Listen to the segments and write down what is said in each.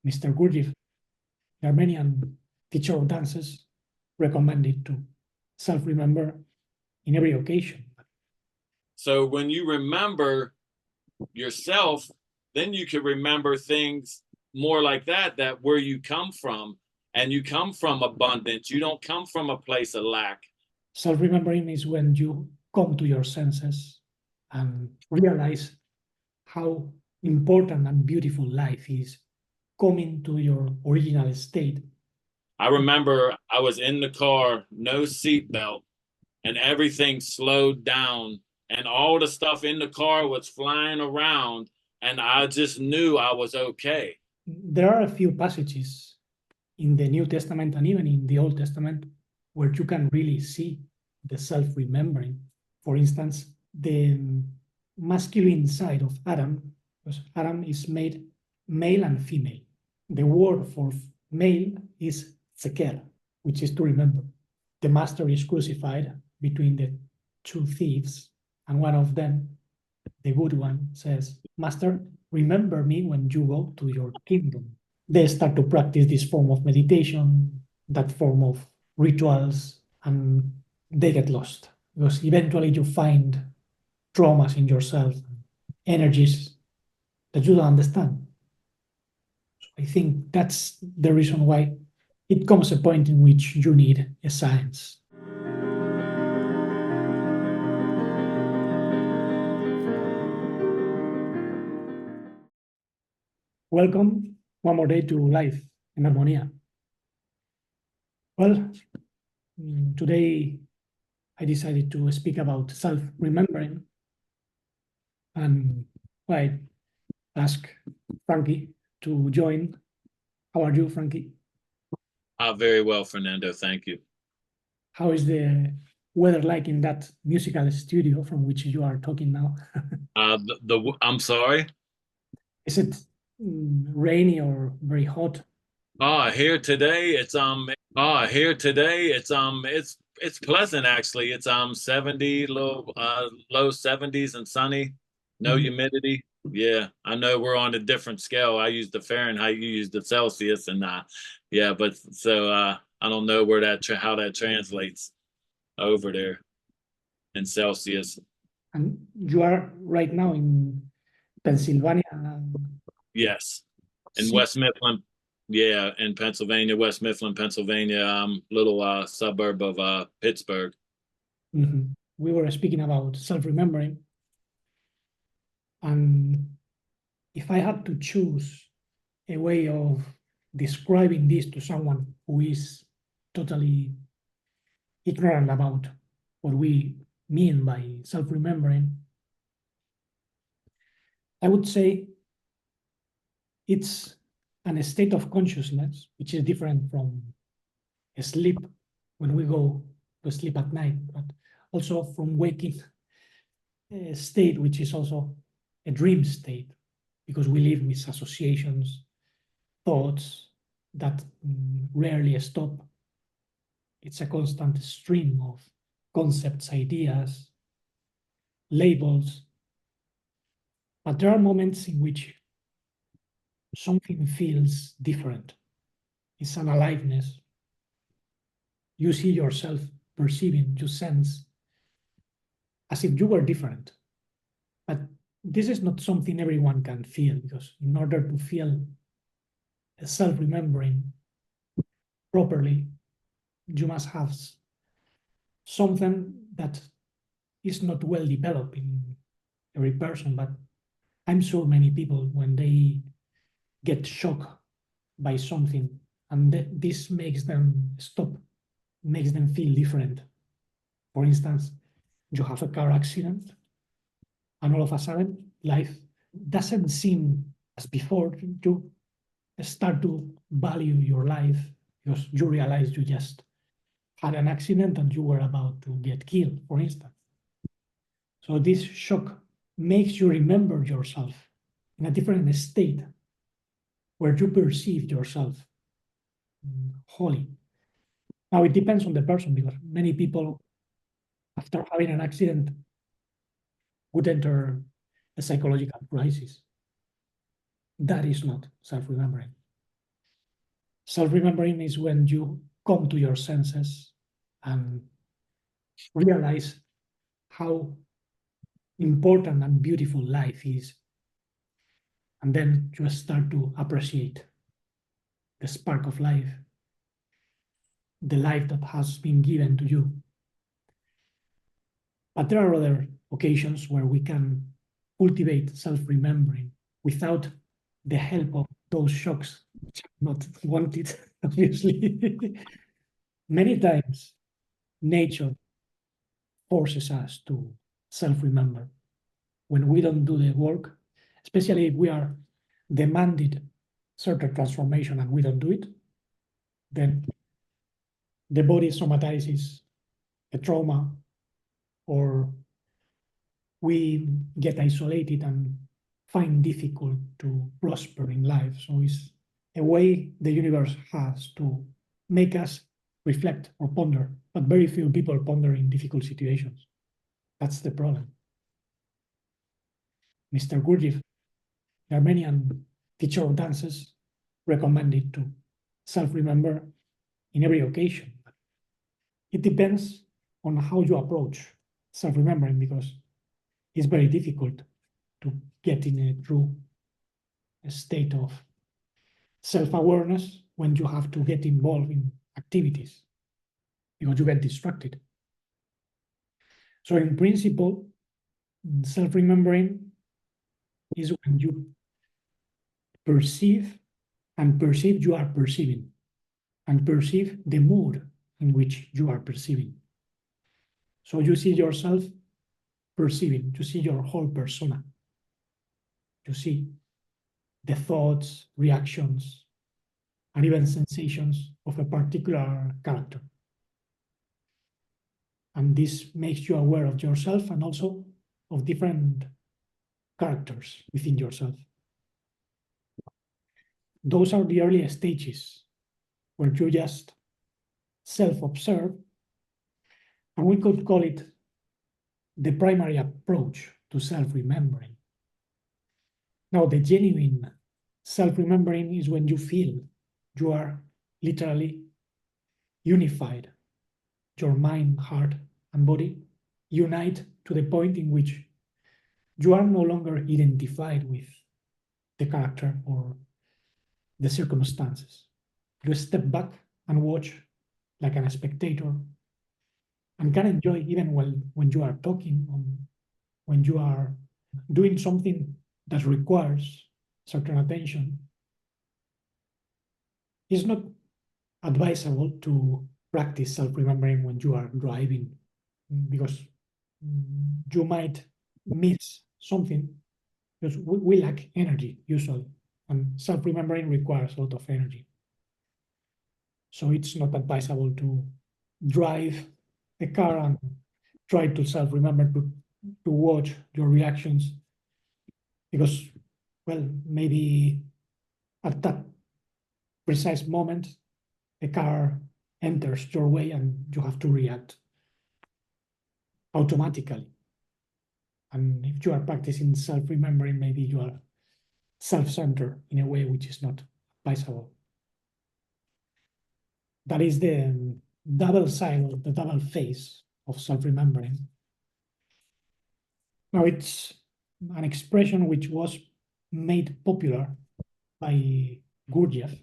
Mr. Gurdjieff, the Armenian teacher of dances, recommended to self-remember in every occasion. So when you remember yourself, then you can remember things more like that where you come from, and you come from abundance. You don't come from a place of lack. Self-remembering is when you come to your senses and realize how important and beautiful life is, coming to your original state. I remember I was in the car, no seatbelt, and everything slowed down, and all the stuff in the car was flying around, and I just knew I was okay. There are a few passages in the New Testament and even in the Old Testament where you can really see the self-remembering. For instance, the masculine side of Adam, because Adam is made male and female. The word for male is tzeker, which is to remember. The master is crucified between the two thieves, and one of them, the good one, says, "Master, remember me when you go to your kingdom." They start to practice this form of meditation, that form of rituals, and they get lost because eventually you find traumas in yourself, energies that you don't understand. So I think that's the reason why it comes a point in which you need a science. Welcome one more day to life in ENArmonya. Well, today I decided to speak about self-remembering, and I ask Frankie to join. How are you, Frankie? Very well, Fernando. Thank you. How is the weather like in that musical studio from which you are talking now? I'm sorry. Is it rainy or very hot? Here today it's pleasant actually. It's 70, low 70s and sunny, no humidity. Yeah, I know we're on a different scale. I use the Fahrenheit, you use the Celsius, and yeah, but so I don't know where how that translates over there in Celsius. And you are right now in Pennsylvania. Yes, in West Mifflin. Yeah, in Pennsylvania, West Mifflin, Pennsylvania, little suburb of Pittsburgh. We were speaking about self-remembering, and if I had to choose a way of describing this to someone who is totally ignorant about what we mean by self-remembering, I would say it's a state of consciousness which is different from a sleep when we go to sleep at night, but also from waking state, which is also a dream state, because we live with associations, thoughts that rarely stop. It's a constant stream of concepts, ideas, labels. But there are moments in which something feels different. It's an aliveness. You see yourself perceiving, you sense as if you were different. But this is not something everyone can feel, because in order to feel a self-remembering properly, you must have something that is not well developed in every person. But I'm sure many people, when they get shocked by something, and this makes them stop, makes them feel different. For instance, you have a car accident, and all of a sudden, life doesn't seem as before. You start to value your life because you realize you just had an accident and you were about to get killed, for instance. So this shock makes you remember yourself in a different state where you perceive yourself wholly. Now, it depends on the person, because many people, after having an accident, would enter a psychological crisis. That is not self-remembering. Self-remembering is when you come to your senses and realize how important and beautiful life is. And then you start to appreciate the spark of life, the life that has been given to you. But there are other occasions where we can cultivate self-remembering without the help of those shocks, which are not wanted, obviously. Many times, nature forces us to self-remember. When we don't do the work, especially if we are demanded certain transformation and we don't do it, then the body somatizes a trauma, or we get isolated and find difficult to prosper in life. So it's a way the universe has to make us reflect or ponder, but very few people ponder in difficult situations. That's the problem. Mr. Gurdjieff, the Armenian teacher of dances, recommended to self-remember in every occasion. It depends on how you approach self-remembering, because it's very difficult to get in a true state of self-awareness when you have to get involved in activities, because you get distracted. So in principle, self-remembering is when you perceive you are perceiving, and perceive the mood in which you are perceiving. So you see yourself perceiving, you see your whole persona. You see the thoughts, reactions, and even sensations of a particular character. And this makes you aware of yourself and also of different characters within yourself. Those are the early stages where you just self-observe, and we could call it the primary approach to self-remembering. Now, the genuine self-remembering is when you feel you are literally unified. Your mind, heart, and body unite to the point in which you are no longer identified with the character or the circumstances. You step back and watch like a spectator, and can enjoy even when you are talking, when you are doing something that requires certain attention. It's not advisable to practice self-remembering when you are driving, because you might miss something, because we lack energy usually, and self-remembering requires a lot of energy. So it's not advisable to drive a car and try to self-remember to watch your reactions, because, well, maybe at that precise moment, a car enters your way and you have to react automatically. And if you are practicing self-remembering, maybe you are self-centered in a way which is not advisable. That is the double side, the double face of self-remembering. Now, it's an expression which was made popular by Gurdjieff,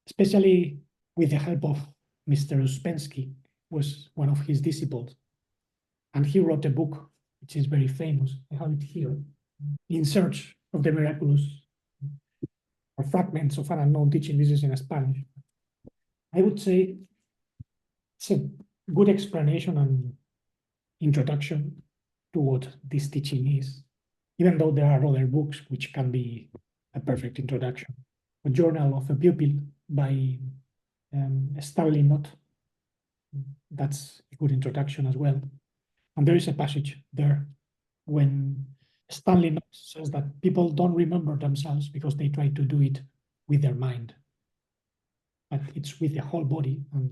especially with the help of Mr. Uspensky, who was one of his disciples. And he wrote a book which is very famous. I have it here. In Search of the Miraculous, or Fragments of an Unknown Teaching. This is in Spanish. I would say it's a good explanation and introduction to what this teaching is, even though there are other books which can be a perfect introduction. A Journal of a Pupil by Stanley Knott. That's a good introduction as well. And there is a passage there when Stanley Knott says that people don't remember themselves because they try to do it with their mind. But it's with the whole body and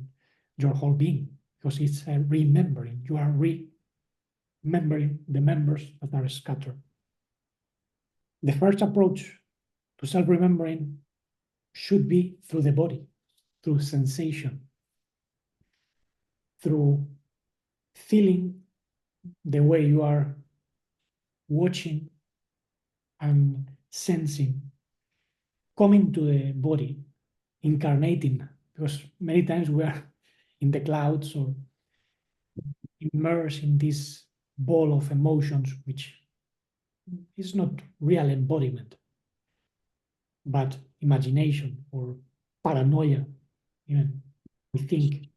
your whole being, because it's a remembering. You are remembering the members that are scattered. The first approach to self-remembering should be through the body, through sensation, through feeling the way you are watching and sensing, coming to the body, incarnating, because many times we are in the clouds or immersed in this ball of emotions, which is not real embodiment, but imagination or paranoia. Even we think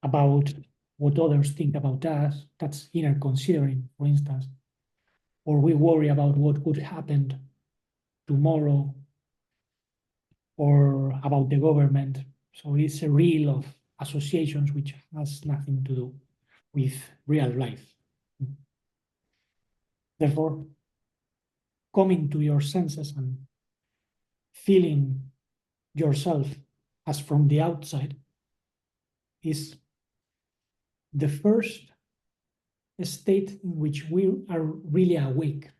about what others think about us. That's inner considering, for instance. Or we worry about what could happen tomorrow or about the government. So it's a reel of associations which has nothing to do with real life. Therefore, coming to your senses and feeling yourself as from the outside is the first state in which we are really awake.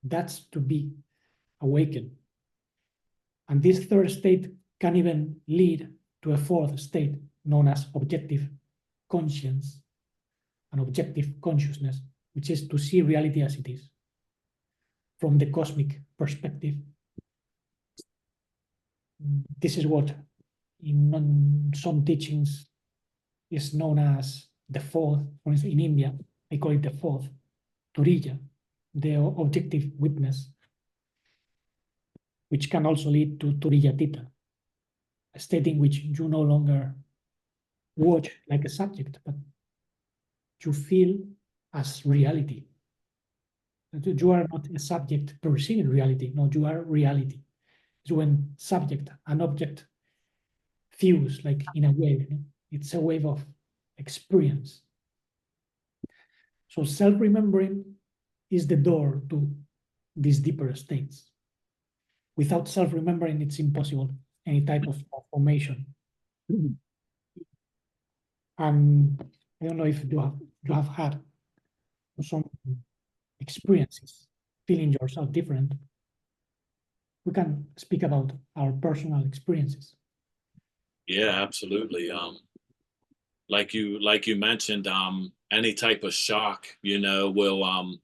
That's to be awakened. And this third state can even lead to a fourth state known as objective conscience and objective consciousness, which is to see reality as it is from the cosmic perspective. This is what in some teachings is known as the fourth. For instance, in India, I call it the fourth, Turiya, the objective witness, which can also lead to Turiyatita, a state in which you no longer watch like a subject, but you feel as reality. You are not a subject perceiving reality. No, you are reality. It's when subject and object fuse like in a wave. It's a wave of experience. So self-remembering is the door to these deeper states. Without self-remembering, it's impossible any type of transformation. And I don't know if you have had some experiences feeling yourself different. We can speak about our personal experiences. Yeah, absolutely. Like you mentioned, any type of shock, will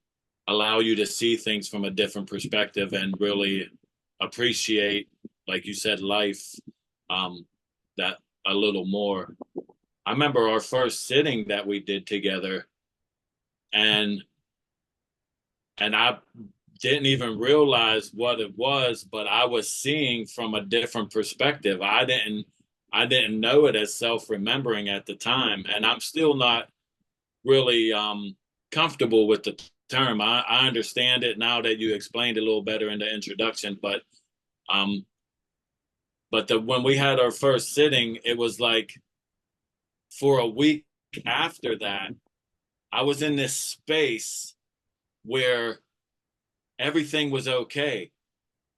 allow you to see things from a different perspective and really appreciate, like you said, life that a little more. I remember our first sitting that we did together, and I didn't even realize what it was, but I was seeing from a different perspective. I didn't know it as self-remembering at the time, and I'm still not really comfortable with the term. I understand it now that you explained it a little better in the introduction, but when we had our first sitting, it was like for a week after that, I was in this space where everything was okay.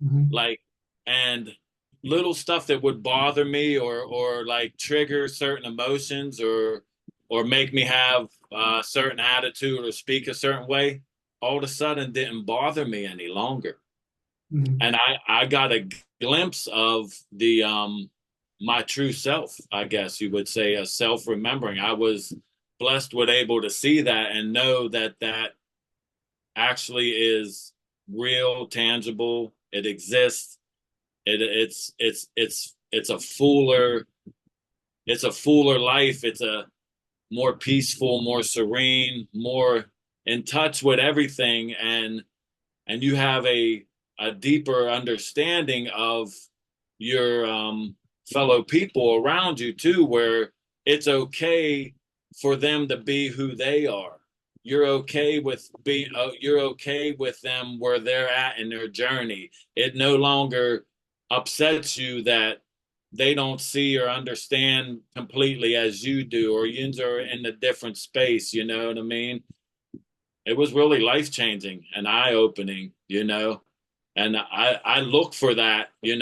Mm-hmm. Like, and little stuff that would bother me or like trigger certain emotions or make me have a certain attitude or speak a certain way, all of a sudden didn't bother me any longer. Mm-hmm. And I got a glimpse of the my true self, I guess you would say, a self-remembering. I was blessed with able to see that and know that that actually is real, tangible. It exists. It's a fuller life. It's a more peaceful, more serene, more in touch with everything, and you have a deeper understanding of your fellow people around you too, where it's okay for them to be who they are. You're okay with them where they're at in their journey. It no longer upsets you that they don't see or understand completely as you do, or you are in a different space. You know what I mean? It was really life changing and eye opening, and I look for that, in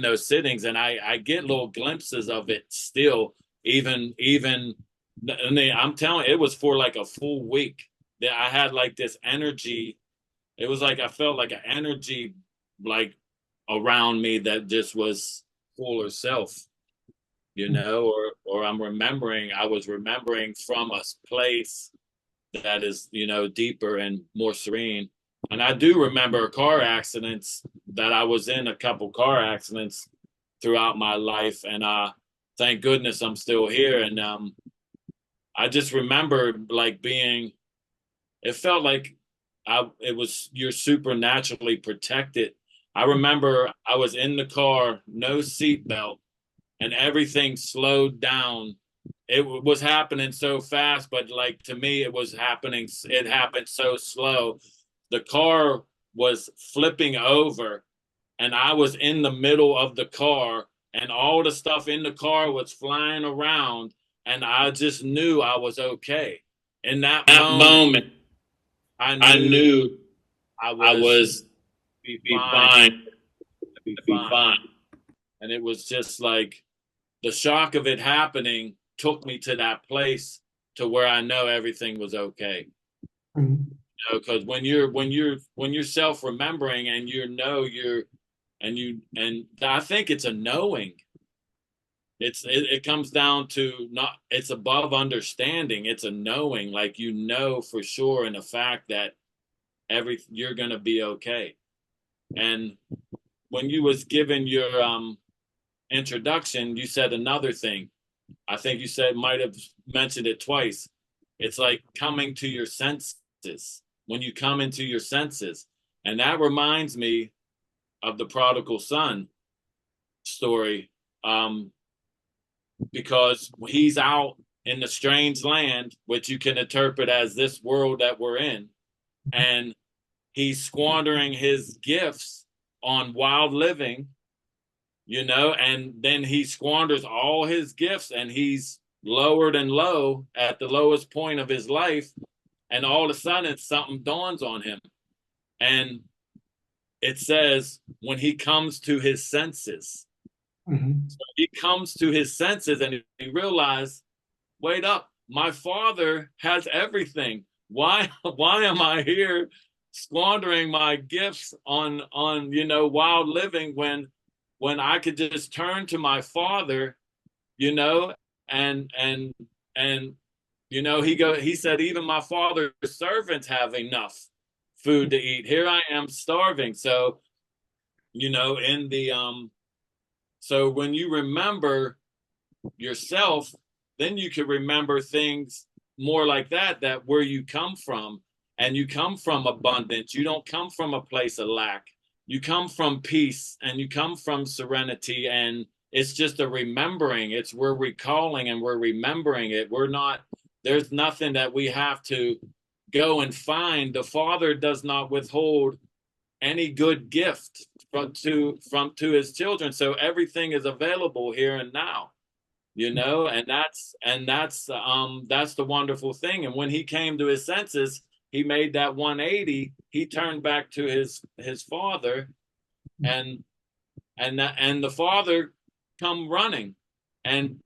those sittings, and I get little glimpses of it still, even. And I'm telling you, it was for like a full week that I had like this energy. It was like I felt like an energy, like around me that just was full of self, you know, or I was remembering from a place that is, you know, deeper and more serene. And I do remember car accidents that I was in, a couple car accidents throughout my life, and thank goodness I'm still here. And I just remember like being, it felt like it was, you're supernaturally protected. I remember I was in the car, no seatbelt, and everything slowed down. It was happening so fast, but like to me, it happened so slow. The car was flipping over, and I was in the middle of the car, and all the stuff in the car was flying around, and I just knew I was okay. In that moment, I I knew knew I I was was be be fine, fine, be be fine. fine. And it was just like the shock of it happening took me to that place to where I know everything was okay. Mhm. You know, because when you're self-remembering and you know and I think it's a knowing. It comes down to not, it's above understanding. It's a knowing, like you know for sure in the fact that you're gonna be okay. And when you was given your introduction, you said another thing. I think you said, might have mentioned it twice. It's like coming to your senses. When you come into your senses, and that reminds me of the prodigal son story, because he's out in the strange land, which you can interpret as this world that we're in, and he's squandering his gifts on wild living, you know, and then he squanders all his gifts, and he's lowered and low at the lowest point of his life, and all of a sudden something dawns on him, and it says when he comes to his senses. Mhm. So he comes to his senses and he realized, wait up, my father has everything. Why am I here squandering my gifts on you know, wild living, when I could just turn to my father, you know, and you know, he said, even my father's servants have enough food to eat. Here I am starving. So, you know, in the so when you remember yourself, then you can remember things more like that where you come from, and you come from abundance. You don't come from a place of lack. You come from peace, and you come from serenity, and it's just a remembering. It's we're recalling and we're remembering it. We're not, there's nothing that we have to go and find. The Father does not withhold any good gift from to his children. So everything is available here and now, you know, and that's the wonderful thing. And when he came to his senses, he made that 180. He turned back to his father, and and the father come running and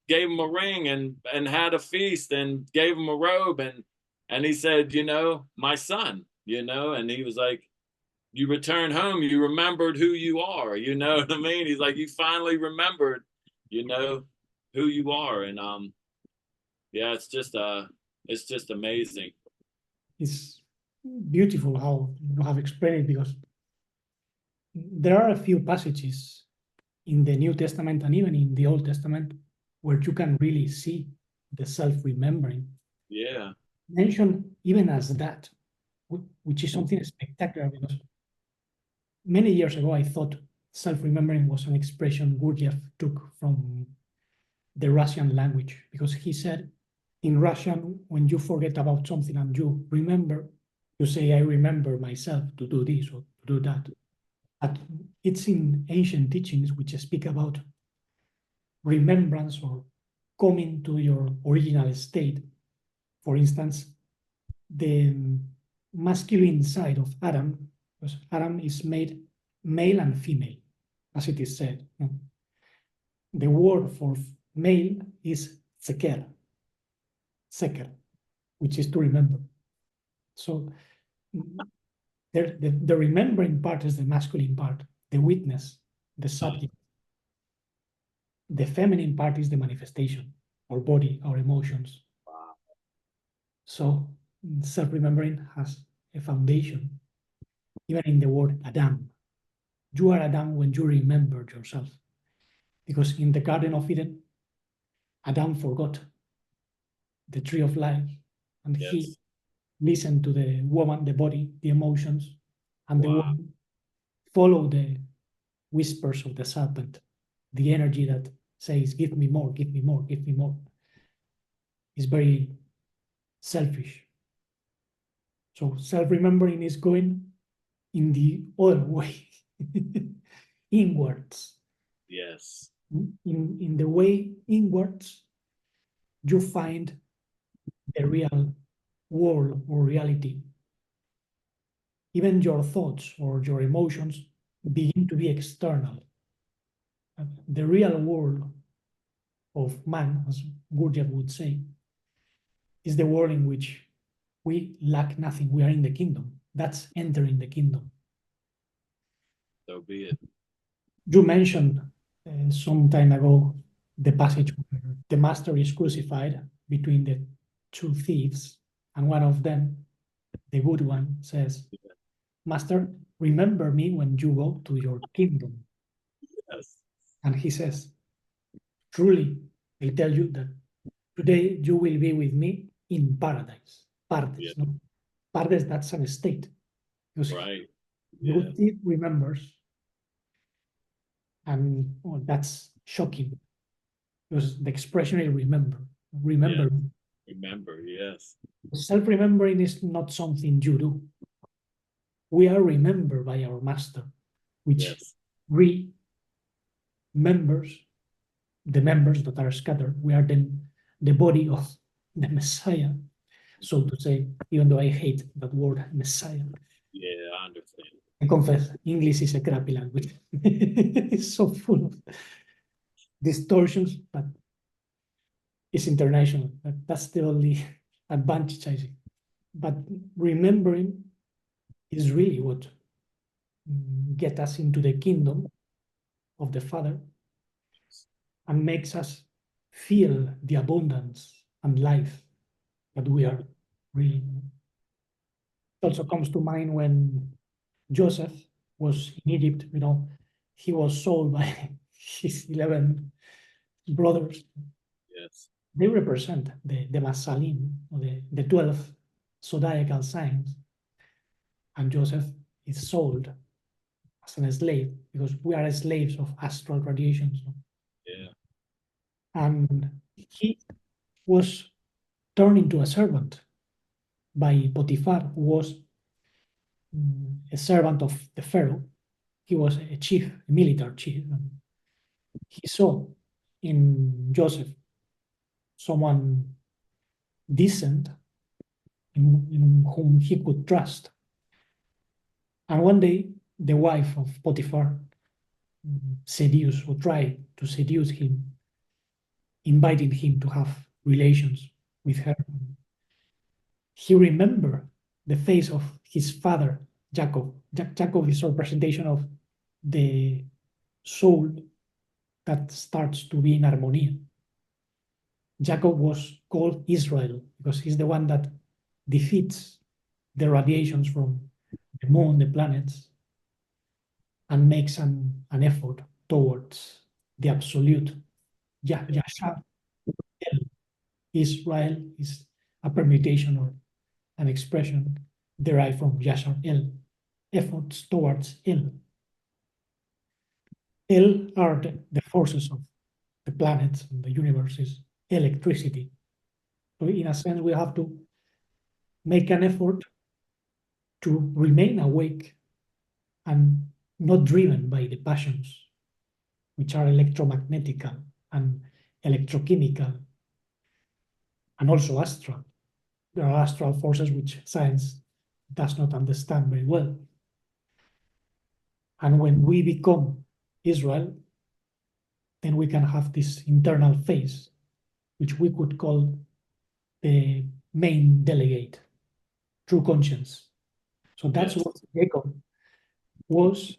gave him a ring, and had a feast, and gave him a robe, and he said, you know, my son, you know, and he was like, you return home, you remembered who you are, you know what I mean? He's like, you finally remembered, you know, who you are. And yeah, it's just amazing. It's beautiful how you have explained it, because there are a few passages in the New Testament and even in the Old Testament where you can really see the self-remembering Yeah. mentioned even as that, which is something spectacular, because many years ago I thought self-remembering was an expression Gurdjieff took from the Russian language, because he said in Russian, when you forget about something and you remember, you say, I remember myself to do this or to do that. But it's in ancient teachings which speak about remembrance or coming to your original state. For instance, the masculine side of Adam, because Adam is made male and female, as it is said. The word for male is seker, which is to remember. So the remembering part is the masculine part. the witness, the subject. The feminine part is the manifestation, our body, our emotions. Wow. So self-remembering has a foundation, even in the word Adam. You are Adam when you remember yourself. Because in the Garden of Eden, Adam forgot the tree of life, and he Yes. listened to the woman, the body, the emotions, and the Wow. woman followed the whispers of the serpent, the energy that says, give me more, give me more, give me more. Is very selfish. So self-remembering is going in the other way, inwards. Yes. In the way inwards, you find the real world or reality. Even your thoughts or your emotions begin to be external. The real world of man, as Gurdjieff would say, is the world in which we lack nothing. We are in the kingdom. That's entering the kingdom. So be it. You mentioned some time ago the passage where the master is crucified between the two thieves, and one of them, the good one, says, Master, remember me when you go to your kingdom. Yes. And he says, truly, I tell you that today you will be with me in paradise. Pardes, Yeah. no? Pardes, that's an state. Because Right. the Yeah. good thief remembers, and that's shocking. Because the expression is remember. Remember. Yeah. Remember. Yes. Self-remembering is not something you do. We are remembered by our master, which Yes. remembers the members that are scattered. We are the body of the Messiah, so to say, even though I hate that word Messiah. Yeah, I understand. I confess, English is a crappy language. It's so full of distortions, but it's international. That's the only advantage I see. But remembering is really what get us into the kingdom of the Father and makes us feel the abundance and life that we are really. It also comes to mind when Joseph was in Egypt, he was sold by his 11 brothers. Yes. They represent the Masalim, or the 12 zodiacal signs. And Joseph is sold as a slave because we are slaves of astral radiations. Yeah. And he was turned into a servant by Potiphar, who was a servant of the Pharaoh. He was a chief, a military chief. And he saw in Joseph someone decent in whom he could trust. And one day, the wife of Potiphar seduced or tried to seduce him, inviting him to have relations with her. He remembered the face of his father, Jacob. Jacob is a representation of the soul that starts to be ENArmonya. Jacob was called Israel because he's the one that defeats the radiations from the moon, the planets, and makes an effort towards the absolute. Yashar El. Israel is a permutation or an expression derived from Yashar El, efforts towards El. El are the forces of the planets and the universe is electricity. So in a sense, we have to make an effort to remain awake and not driven by the passions, which are electromagnetical and electrochemical, and also astral. There are astral forces which science does not understand very well. And when we become Israel, then we can have this internal phase, which we could call the main delegate, true conscience. So that's what Jacob was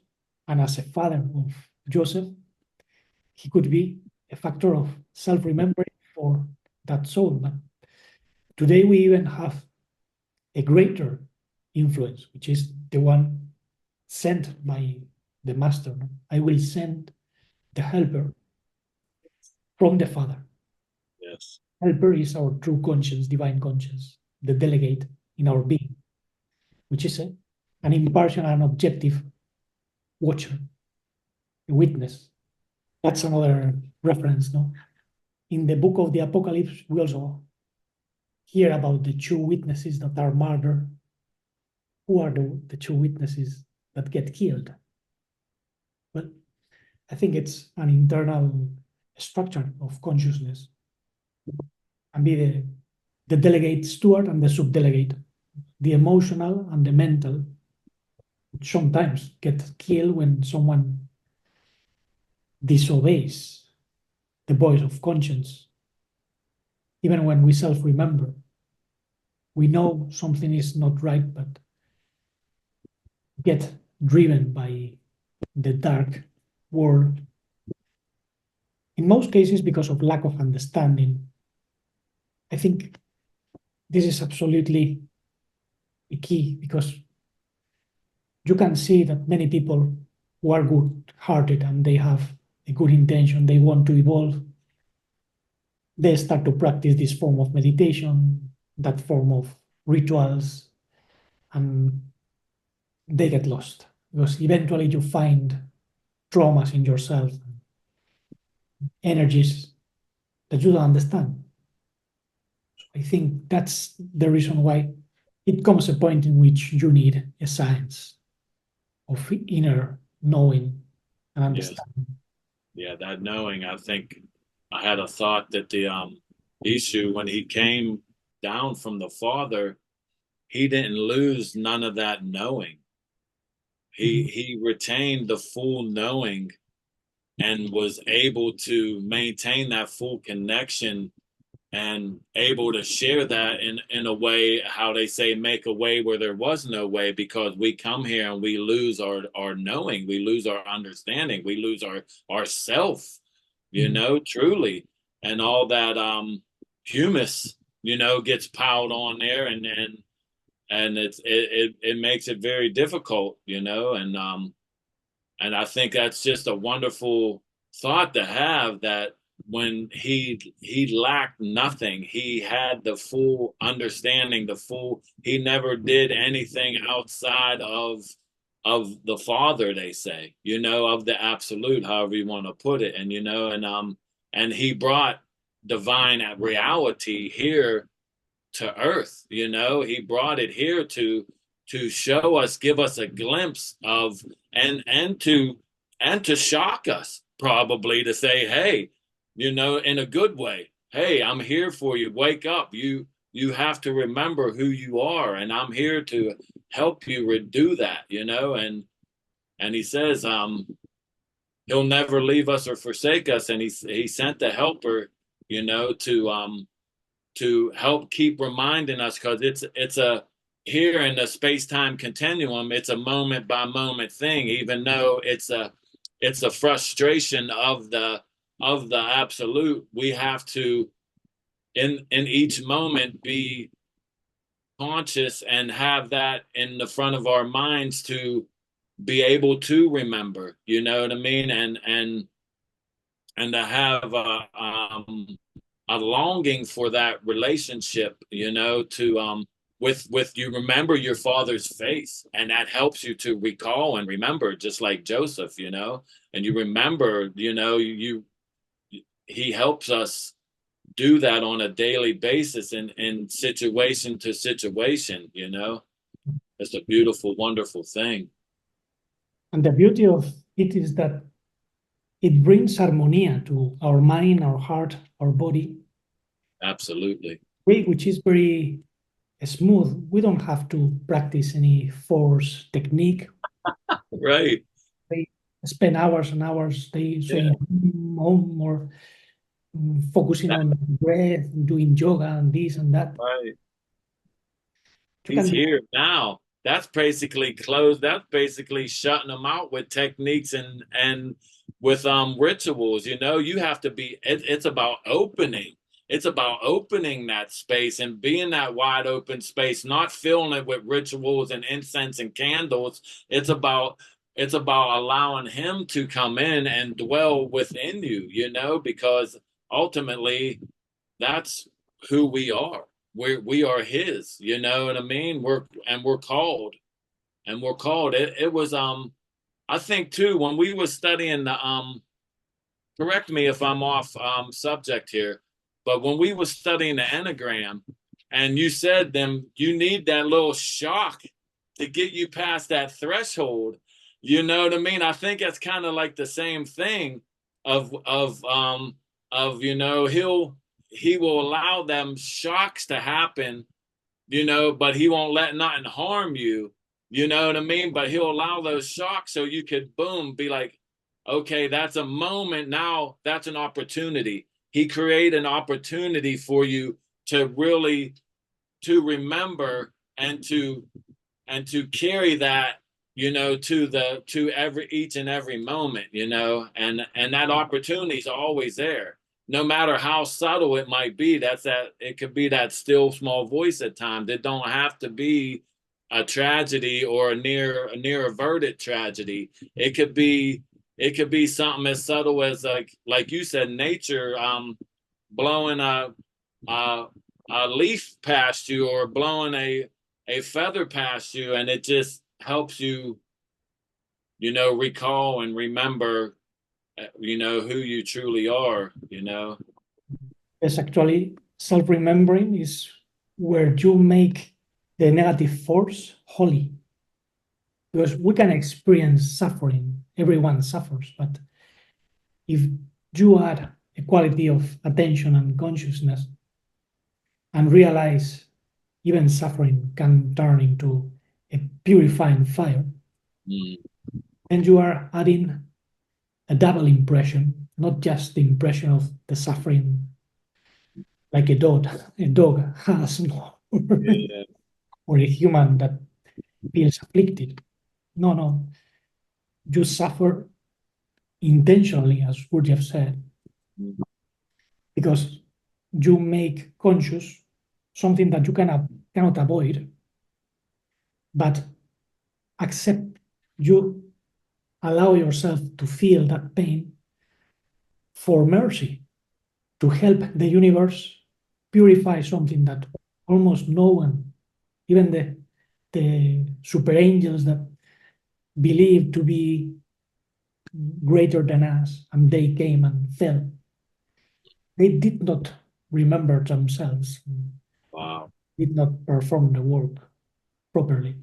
And as a father of Joseph, he could be a factor of self-remembering for that soul. But today we even have a greater influence, which is the one sent by the master. I will send the helper from the Father. Yes. Helper is our true conscience, divine conscience, the delegate in our being, which is an impartial and objective watcher, a witness. That's another reference, no? In the book of the Apocalypse, we also hear about the two witnesses that are martyred. Who are the two witnesses that get killed? Well, I think it's an internal structure of consciousness and be the delegate steward and the subdelegate, the emotional and the mental, sometimes get killed when someone disobeys the voice of conscience. Even when we self-remember, we know something is not right, but get driven by the dark world. In most cases, because of lack of understanding. I think this is absolutely key because you can see that many people who are good-hearted and they have a good intention, they want to evolve, they start to practice this form of meditation, that form of rituals, and they get lost because eventually you find traumas in yourself, energies that you don't understand. I think that's the reason why it comes a point in which you need a science of inner knowing and understanding. Yeah, that knowing, I think I had a thought that the issue when he came down from the Father, he didn't lose none of that knowing. He retained the full knowing and was able to maintain that full connection and able to share that in a way, how they say, make a way where there was no way, because we come here and we lose our knowing, we lose our understanding, we lose our self, truly. And all that humus, gets piled on there, and it makes it very difficult, and I think that's just a wonderful thought to have, that when he lacked nothing, he had the full understanding, he never did anything outside of the Father, they say, of the absolute, however you want to put it. And and he brought divine reality here to earth. He brought it here to show us, give us a glimpse of, and to shock us, probably, to say, hey, in a good way, hey, I'm here for you, wake up, you have to remember who you are, and I'm here to help you do that. And he says he'll never leave us or forsake us, and he sent the helper, to help keep reminding us, because it's a, here in the space-time continuum, it's a moment by moment thing, even though it's a frustration of the absolute. We have to in each moment be conscious and have that in the front of our minds to be able to remember, you know what I mean, and to have a longing for that relationship, to with you remember your father's face, and that helps you to recall and remember, just like Joseph, and you remember, he helps us do that on a daily basis, in situation to situation. It's a beautiful, wonderful thing. And the beauty of it is that it brings harmonia to our mind, our heart, our body. Absolutely. Which is very smooth. We don't have to practice any force technique. Right. They spend hours and hours saying home, or focusing on breath, doing yoga and this and that. Right. You He's can here now. that's basically closed. That's basically shutting them out with techniques and with rituals. You know, you have to be. It's about opening. It's about opening that space and being that wide open space, not filling it with rituals and incense and candles. It's about allowing him to come in and dwell within you. You know, because ultimately that's who we are. We are his, you know what I mean? We're called. And we're called. It was I think too, when we were studying the correct me if I'm off subject here, but when we were studying the Enneagram and you said them, you need that little shock to get you past that threshold. You know what I mean? I think it's kind of like the same thing of you know, he will allow them shocks to happen, you know, but he won't let nothing harm you. You know what I mean? But he'll allow those shocks so you could boom, be like, okay, that's a moment. Now that's an opportunity. He create an opportunity for you to really to remember and to carry that, you know, to every each and every moment, you know, and that opportunity is always there, no matter how subtle it might be. It could be that still small voice at times. It don't have to be a tragedy or a near averted tragedy. It could be something as subtle as like you said, nature blowing a a leaf past you or blowing a feather past you, and it just helps you, you know, recall and remember, you know, who you truly are, you know. Yes, actually, self-remembering is where you make the negative force holy. Because we can experience suffering, everyone suffers, but if you add a quality of attention and consciousness and realize even suffering can turn into a purifying fire, Mm. then you are adding a double impression, not just the impression of the suffering like a dog has, Yeah. or a human that feels afflicted. No, no, you suffer intentionally, as Gurdjieff said, Mm. because you make conscious something that you cannot avoid, but accept, you allow yourself to feel that pain for mercy, to help the universe purify something that almost no one, even the super angels that believe to be greater than us, and they came and fell, they did not remember themselves, Wow. did not perform the work properly.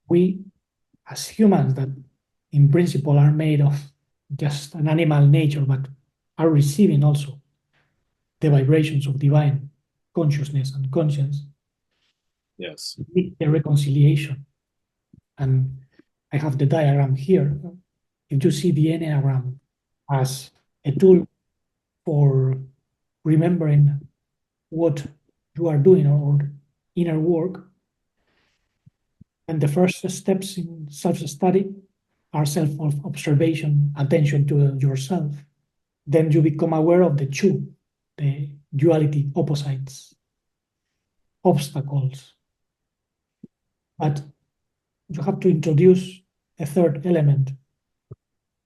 We, as humans, that in principle are made of just an animal nature, but are receiving also the vibrations of divine consciousness and conscience, Yes. need the reconciliation. And I have the diagram here. If you see the ENAgram as a tool for remembering what you are doing or inner work, and the first steps in self-study are self-observation, attention to yourself. Then you become aware of the two, the duality, opposites, obstacles. But you have to introduce a third element,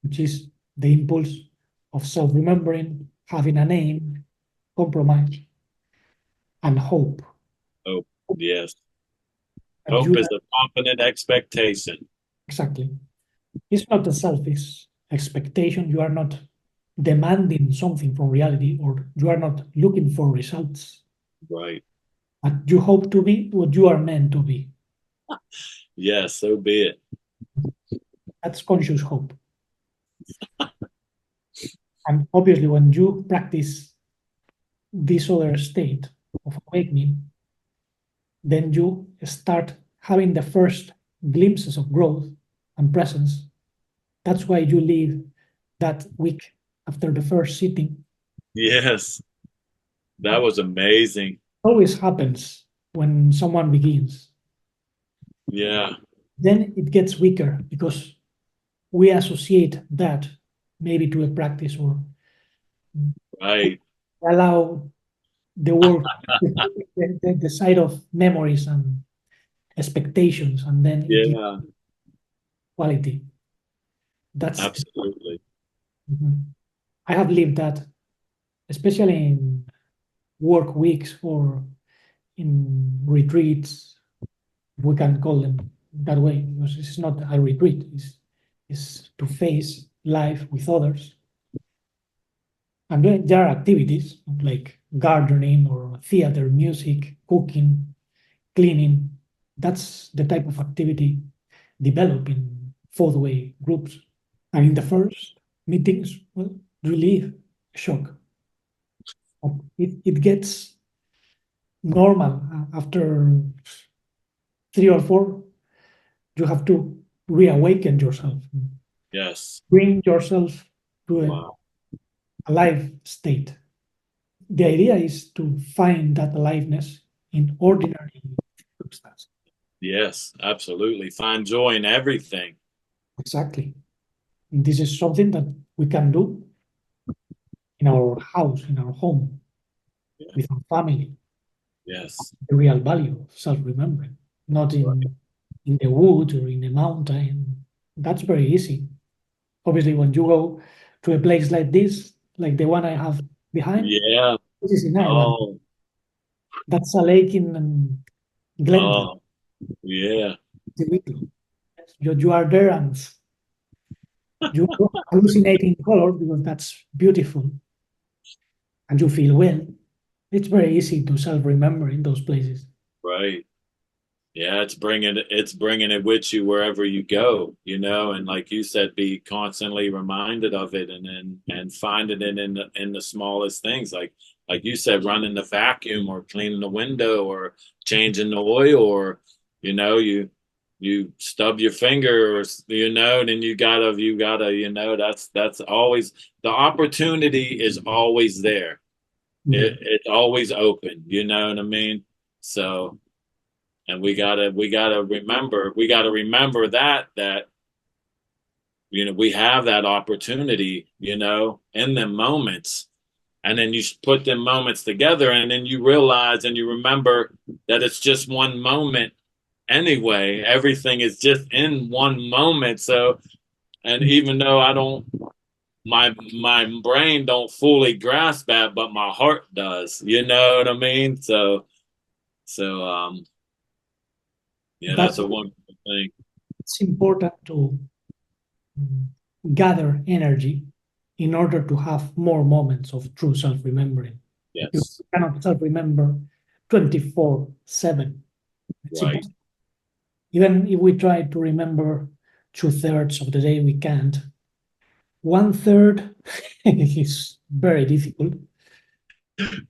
which is the impulse of self-remembering, having an aim, compromise, and hope. Hope. Yes. And Hope you is a confident expectation. exactly. It's not a selfish expectation. You are not demanding something from reality, or you are not looking for results. Right. But you hope to be what you are meant to be. Yes, so be it. That's conscious hope. And obviously, when you practice this other state of awakening, then you start having the first glimpses of growth and presence. That's why you leave that week after the first sitting. Yes. That was amazing. Always happens when someone begins. Yeah. Then it gets weaker because we associate that maybe to a practice or Right. allow the work, the side of memories and expectations, and then it gives Yeah. quality. That's Absolutely. Mhm. I have lived that, especially in work weeks or in retreats, we can call them that way, because it's not a retreat, it's to face life with others. And then there are activities like gardening or theater, music, cooking, cleaning. That's the type of activity developed in fourth way groups. And in the first meetings, well, relief, shock. It gets normal after 3 or 4. You have to reawaken yourself, Yes. bring yourself to Wow. a alive state. The idea is to find that aliveness in ordinary circumstances. Yes, absolutely. Find joy in everything. Exactly. And this is something that we can do in our house, in our home, Yeah. with our family. Yes. The real value of self-remembering, not Right. in the wood or in a mountain. That's very easy. Obviously, when you go to a place like this, like the one I have behind, Yeah. this is in Ireland. Oh, That's a lake in Glentown, oh, yeah. the Wicklow. You are there and you hallucinate in color because that's beautiful and you feel well. It's very easy to self-remember in those places. Right. Yeah, it's bringing it with you wherever you go, and like you said, be constantly reminded of it, and finding it in the smallest things, like you said, running the vacuum or cleaning the window or changing the oil, or you stub your finger, or then you gotta that's always the opportunity is always there. Yeah. It's always open, you know what I mean? So, and we gotta remember that we have that opportunity, in them moments, and then you put them moments together, and then you realize and you remember that it's just one moment anyway. Everything is just in one moment. So, and even though I don't, my brain don't fully grasp that, but my heart does. You know what I mean? So yeah, that's That's a wonderful thing. it's important to mm, gather energy in order to have more moments of true self-remembering. You Yes. cannot self-remember 24/7. It's Right. impossible. Even if we try to remember 2/3 of the day, we can't. 1/3 is very difficult.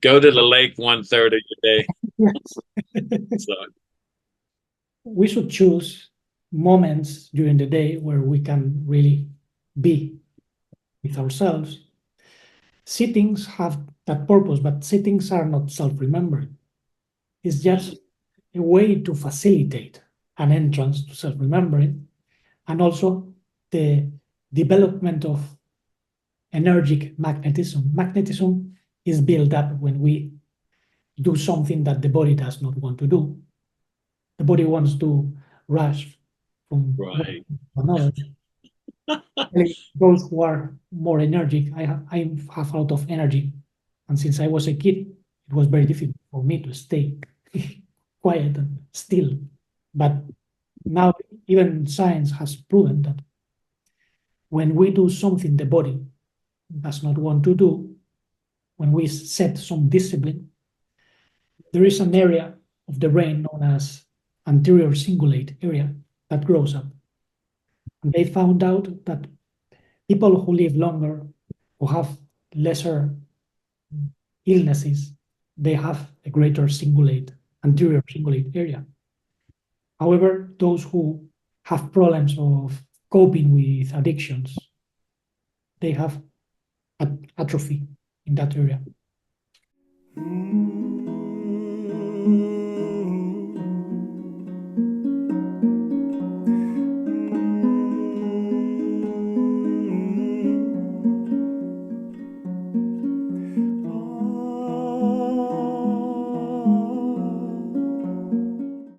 Go to the lake 1/3 of your day. Yes. So We should choose moments during the day where we can really be with ourselves. Sittings have that purpose, but sittings are not self-remembering. It's just a way to facilitate an entrance to self-remembering and also the development of energetic magnetism. Magnetism is built up when we do something that the body does not want to do. The body wants to rush from one right. to another. Those who are more energetic, I have a lot of energy. And since I was a kid, it was very difficult for me to stay quiet and still. But now, even science has proven that when we do something the body does not want to do, when we set some discipline, there is an area of the brain known as anterior cingulate area that grows up. And they found out that people who live longer, who have lesser illnesses, they have a greater cingulate, anterior cingulate area. However, those who have problems of coping with addictions, they have atrophy in that area.